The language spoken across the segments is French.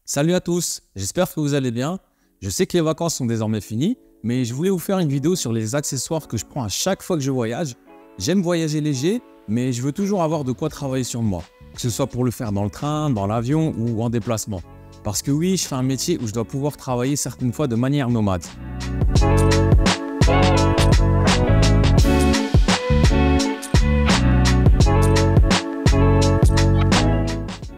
Salut à tous, j'espère que vous allez bien. Je sais que les vacances sont désormais finies, mais je voulais vous faire une vidéo sur les accessoires que je prends à chaque fois que je voyage. J'aime voyager léger, mais je veux toujours avoir de quoi travailler sur moi, que ce soit pour le faire dans le train, dans l'avion ou en déplacement. Parce que oui, je fais un métier où je dois pouvoir travailler certaines fois de manière nomade.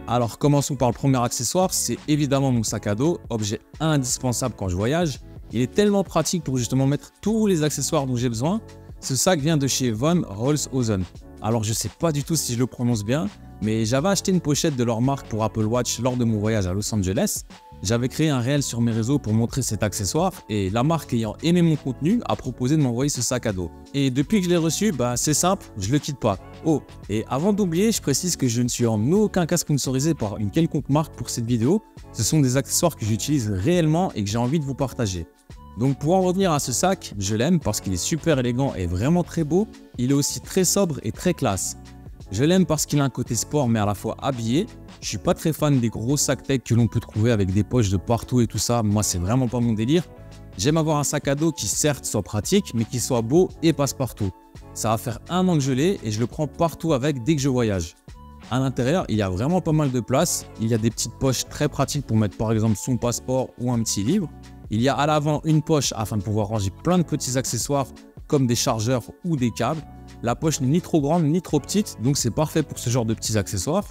Alors commençons par le premier accessoire, c'est évidemment mon sac à dos, objet indispensable quand je voyage. Il est tellement pratique pour justement mettre tous les accessoires dont j'ai besoin. Ce sac vient de chez Von Holzhausen. Alors je sais pas du tout si je le prononce bien, mais j'avais acheté une pochette de leur marque pour Apple Watch lors de mon voyage à Los Angeles. J'avais créé un réel sur mes réseaux pour montrer cet accessoire et la marque ayant aimé mon contenu a proposé de m'envoyer ce sac à dos. Et depuis que je l'ai reçu, c'est simple, je le quitte pas. Oh, et avant d'oublier, je précise que je ne suis en aucun cas sponsorisé par une quelconque marque pour cette vidéo. Ce sont des accessoires que j'utilise réellement et que j'ai envie de vous partager. Donc pour en revenir à ce sac, je l'aime parce qu'il est super élégant et vraiment très beau. Il est aussi très sobre et très classe. Je l'aime parce qu'il a un côté sport mais à la fois habillé. Je suis pas très fan des gros sacs tech que l'on peut trouver avec des poches de partout et tout ça. Moi, c'est vraiment pas mon délire. J'aime avoir un sac à dos qui certes soit pratique mais qui soit beau et passe partout. Ça va faire 1 an que je l'ai et je le prends partout avec dès que je voyage. À l'intérieur, il y a vraiment pas mal de place. Il y a des petites poches très pratiques pour mettre par exemple son passeport ou un petit livre. Il y a à l'avant une poche afin de pouvoir ranger plein de petits accessoires comme des chargeurs ou des câbles. La poche n'est ni trop grande ni trop petite, donc c'est parfait pour ce genre de petits accessoires.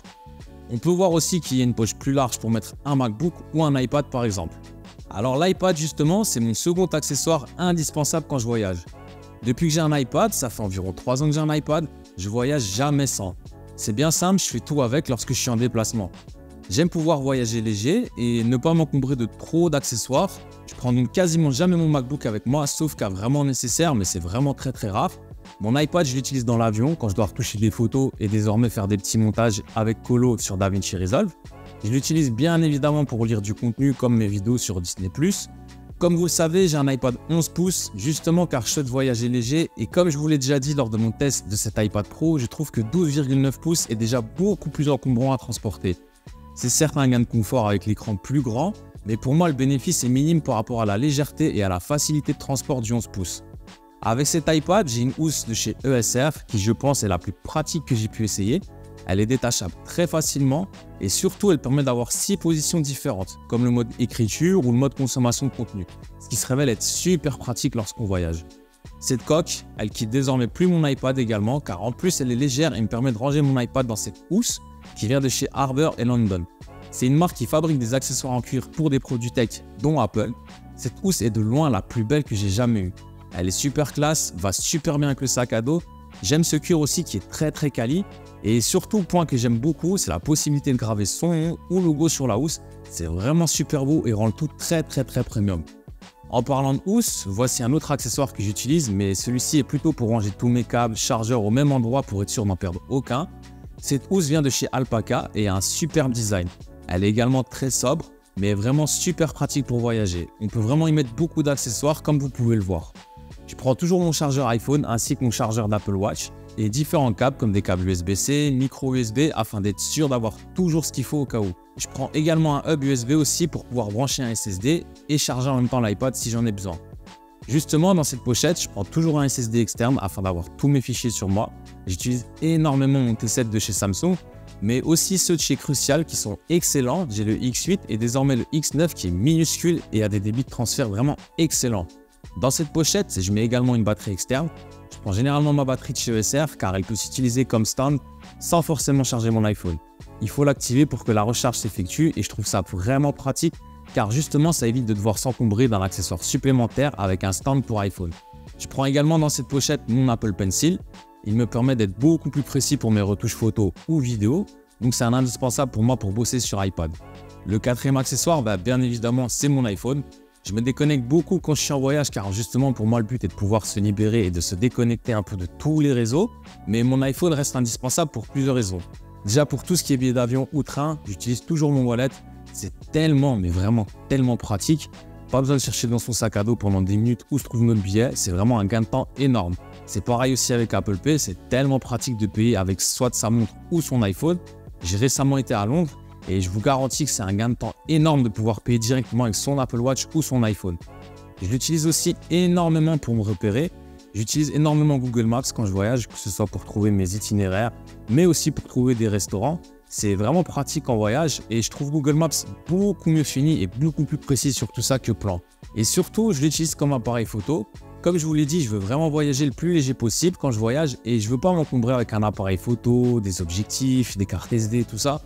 On peut voir aussi qu'il y a une poche plus large pour mettre un MacBook ou un iPad par exemple. Alors l'iPad justement, c'est mon second accessoire indispensable quand je voyage. Depuis que j'ai un iPad, ça fait environ 3 ans que j'ai un iPad, je voyage jamais sans. C'est bien simple, je fais tout avec lorsque je suis en déplacement. J'aime pouvoir voyager léger et ne pas m'encombrer de trop d'accessoires. Je prends donc quasiment jamais mon MacBook avec moi, sauf cas vraiment nécessaire, mais c'est vraiment très rare. Mon iPad, je l'utilise dans l'avion quand je dois retoucher des photos et désormais faire des petits montages avec Colo sur DaVinci Resolve. Je l'utilise bien évidemment pour lire du contenu comme mes vidéos sur Disney+. Comme vous le savez, j'ai un iPad 11 pouces, justement car je souhaite voyager léger et comme je vous l'ai déjà dit lors de mon test de cet iPad Pro, je trouve que 12,9 pouces est déjà beaucoup plus encombrant à transporter. C'est certes un gain de confort avec l'écran plus grand, mais pour moi le bénéfice est minime par rapport à la légèreté et à la facilité de transport du 11 pouces. Avec cet iPad, j'ai une housse de chez ESR qui je pense est la plus pratique que j'ai pu essayer. Elle est détachable très facilement et surtout elle permet d'avoir 6 positions différentes comme le mode écriture ou le mode consommation de contenu, ce qui se révèle être super pratique lorsqu'on voyage. Cette coque, elle quitte désormais plus mon iPad également car en plus elle est légère et me permet de ranger mon iPad dans cette housse qui vient de chez Harbour et London. C'est une marque qui fabrique des accessoires en cuir pour des produits tech dont Apple. Cette housse est de loin la plus belle que j'ai jamais eue. Elle est super classe, va super bien avec le sac à dos. J'aime ce cuir aussi qui est très quali. Et surtout, le point que j'aime beaucoup, c'est la possibilité de graver son nom ou logo sur la housse. C'est vraiment super beau et rend le tout très premium. En parlant de housse, voici un autre accessoire que j'utilise, mais celui-ci est plutôt pour ranger tous mes câbles, chargeurs au même endroit pour être sûr d'en perdre aucun. Cette housse vient de chez Alpaca et a un superbe design. Elle est également très sobre, mais vraiment super pratique pour voyager. On peut vraiment y mettre beaucoup d'accessoires comme vous pouvez le voir. Je prends toujours mon chargeur iPhone ainsi que mon chargeur d'Apple Watch et différents câbles comme des câbles USB-C, micro USB afin d'être sûr d'avoir toujours ce qu'il faut au cas où. Je prends également un hub USB aussi pour pouvoir brancher un SSD et charger en même temps l'iPad si j'en ai besoin. Justement, dans cette pochette, je prends toujours un SSD externe afin d'avoir tous mes fichiers sur moi. J'utilise énormément mon T7 de chez Samsung, mais aussi ceux de chez Crucial qui sont excellents. J'ai le X8 et désormais le X9 qui est minuscule et a des débits de transfert vraiment excellents. Dans cette pochette, je mets également une batterie externe. Je prends généralement ma batterie de chez ESR car elle peut s'utiliser comme stand sans forcément charger mon iPhone. Il faut l'activer pour que la recharge s'effectue et je trouve ça vraiment pratique car justement ça évite de devoir s'encombrer d'un accessoire supplémentaire avec un stand pour iPhone. Je prends également dans cette pochette mon Apple Pencil. Il me permet d'être beaucoup plus précis pour mes retouches photos ou vidéos, donc c'est un indispensable pour moi pour bosser sur iPad. Le quatrième accessoire, bien évidemment, c'est mon iPhone. Je me déconnecte beaucoup quand je suis en voyage car justement pour moi le but est de pouvoir se libérer et de se déconnecter un peu de tous les réseaux. Mais mon iPhone reste indispensable pour plusieurs raisons. Déjà pour tout ce qui est billets d'avion ou train, j'utilise toujours mon wallet. C'est tellement, mais vraiment tellement pratique. Pas besoin de chercher dans son sac à dos pendant 10 minutes où se trouve notre billet. C'est vraiment un gain de temps énorme. C'est pareil aussi avec Apple Pay. C'est tellement pratique de payer avec soit sa montre ou son iPhone. J'ai récemment été à Londres Et je vous garantis que c'est un gain de temps énorme de pouvoir payer directement avec son Apple Watch ou son iPhone. Je l'utilise aussi énormément pour me repérer. J'utilise énormément Google Maps quand je voyage, que ce soit pour trouver mes itinéraires, mais aussi pour trouver des restaurants. C'est vraiment pratique en voyage et je trouve Google Maps beaucoup mieux fini et beaucoup plus précis sur tout ça que Plan. Et surtout, je l'utilise comme appareil photo. Comme je vous l'ai dit, je veux vraiment voyager le plus léger possible quand je voyage et je ne veux pas m'encombrer avec un appareil photo, des objectifs, des cartes SD, tout ça.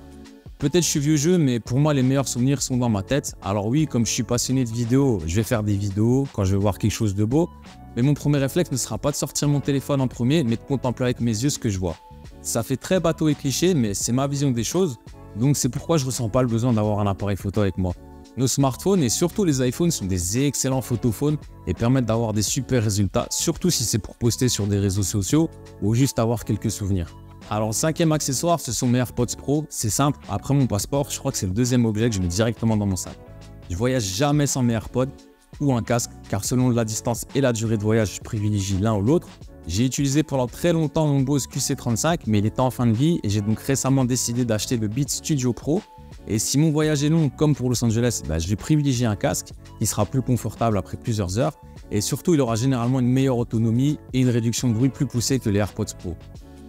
Peut-être je suis vieux jeu, mais pour moi, les meilleurs souvenirs sont dans ma tête. Alors oui, comme je suis passionné de vidéos, je vais faire des vidéos quand je vais voir quelque chose de beau. Mais mon premier réflexe ne sera pas de sortir mon téléphone en premier, mais de contempler avec mes yeux ce que je vois. Ça fait très bateau et cliché, mais c'est ma vision des choses. Donc c'est pourquoi je ne ressens pas le besoin d'avoir un appareil photo avec moi. Nos smartphones et surtout les iPhones sont des excellents photophones et permettent d'avoir des super résultats, surtout si c'est pour poster sur des réseaux sociaux ou juste avoir quelques souvenirs. Alors, le cinquième accessoire, ce sont mes AirPods Pro. C'est simple, après mon passeport, je crois que c'est le deuxième objet que je mets directement dans mon sac. Je voyage jamais sans mes AirPods ou un casque, car selon la distance et la durée de voyage, je privilégie l'un ou l'autre. J'ai utilisé pendant très longtemps mon Bose QC35, mais il était en fin de vie et j'ai donc récemment décidé d'acheter le Beats Studio Pro. Et si mon voyage est long, comme pour Los Angeles, je vais privilégier un casque qui sera plus confortable après plusieurs heures. Et surtout, il aura généralement une meilleure autonomie et une réduction de bruit plus poussée que les AirPods Pro.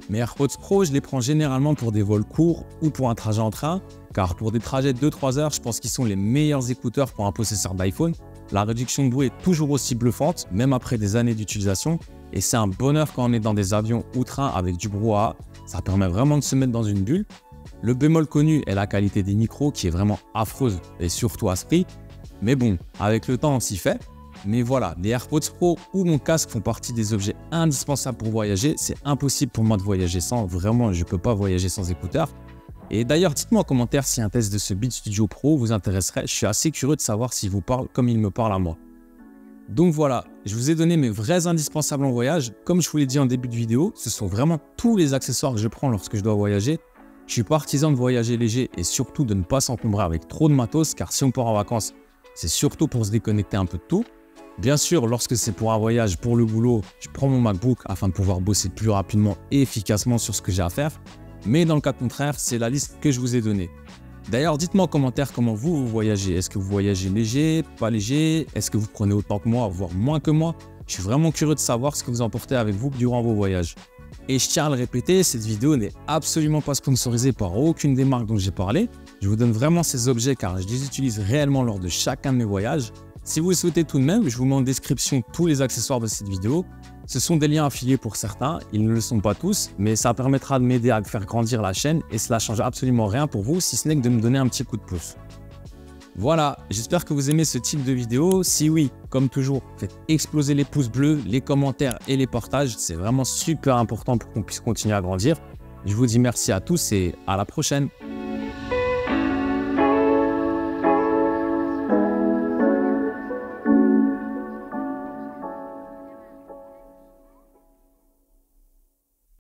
Mes AirPods Pro, je les prends généralement pour des vols courts ou pour un trajet en train, car pour des trajets de 2-3 heures, je pense qu'ils sont les meilleurs écouteurs pour un possesseur d'iPhone. La réduction de bruit est toujours aussi bluffante, même après des années d'utilisation, et c'est un bonheur quand on est dans des avions ou trains avec du brouhaha. Ça permet vraiment de se mettre dans une bulle. Le bémol connu est la qualité des micros qui est vraiment affreuse et surtout à ce prix. Mais bon, avec le temps, on s'y fait. Mais voilà, les AirPods Pro ou mon casque font partie des objets indispensables pour voyager. C'est impossible pour moi de voyager sans. Vraiment, je ne peux pas voyager sans écouteurs. Et d'ailleurs, dites-moi en commentaire si un test de ce Beats Studio Pro vous intéresserait. Je suis assez curieux de savoir s'il vous parle comme il me parle à moi. Donc voilà, je vous ai donné mes vrais indispensables en voyage. Comme je vous l'ai dit en début de vidéo, ce sont vraiment tous les accessoires que je prends lorsque je dois voyager. Je suis partisan de voyager léger et surtout de ne pas s'encombrer avec trop de matos, car si on part en vacances, c'est surtout pour se déconnecter un peu de tout. Bien sûr, lorsque c'est pour un voyage, pour le boulot, je prends mon MacBook afin de pouvoir bosser plus rapidement et efficacement sur ce que j'ai à faire. Mais dans le cas contraire, c'est la liste que je vous ai donnée. D'ailleurs, dites-moi en commentaire comment vous voyagez. Est-ce que vous voyagez léger, pas léger? Est-ce que vous prenez autant que moi, voire moins que moi? Je suis vraiment curieux de savoir ce que vous emportez avec vous durant vos voyages. Et je tiens à le répéter, cette vidéo n'est absolument pas sponsorisée par aucune des marques dont j'ai parlé. Je vous donne vraiment ces objets car je les utilise réellement lors de chacun de mes voyages. Si vous le souhaitez tout de même, je vous mets en description tous les accessoires de cette vidéo. Ce sont des liens affiliés pour certains, ils ne le sont pas tous, mais ça permettra de m'aider à faire grandir la chaîne et cela ne change absolument rien pour vous si ce n'est que de me donner un petit coup de pouce. Voilà, j'espère que vous aimez ce type de vidéo. Si oui, comme toujours, faites exploser les pouces bleus, les commentaires et les partages. C'est vraiment super important pour qu'on puisse continuer à grandir. Je vous dis merci à tous et à la prochaine.